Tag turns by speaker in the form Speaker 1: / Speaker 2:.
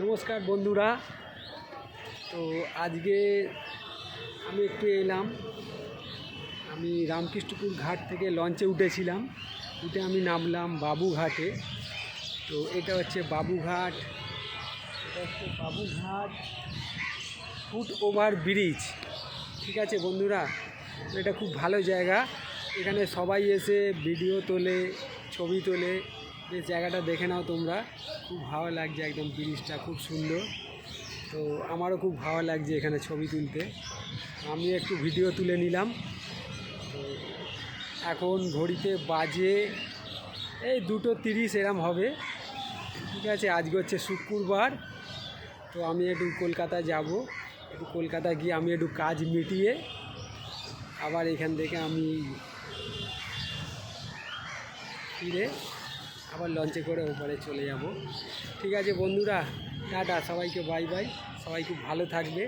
Speaker 1: নমস্কার বন্ধুরা। তো আজকে আমি একটু এলাম, আমি রামকৃষ্ণপুর ঘাট থেকে লঞ্চে উঠেছিলাম, উঠে আমি নামলাম বাবুঘাটে। তো এটা হচ্ছে বাবুঘাট, ফুট ওভার ব্রিজ। ঠিক আছে বন্ধুরা, তো এটা খুব ভালো জায়গা। এখানে সবাই এসে ভিডিও তোলে, ছবি তোলে। বেশ জায়গাটা দেখে নাও তোমরা, খুব ভালো লাগছে, একদম ব্রিজটা খুব সুন্দর। তো আমারও খুব ভালো লাগছে এখানে ছবি তুলতে, আমি একটু ভিডিও তুলে নিলাম। তো এখন ঘড়িতে বাজে এই 2:30 এরম হবে। ঠিক আছে, আজকে হচ্ছে শুক্রবার। তো আমি একটু কলকাতা যাব, একটু কলকাতা গিয়ে আমি একটু কাজ মিটিয়ে আবার এখান থেকে আমি ফিরে আবার লঞ্চে করে ওপারে চলে যাব। ঠিক আছে বন্ধুরা, টাটা, সবাইকে বাই বাই, সবাই খুব ভালো থাকবে।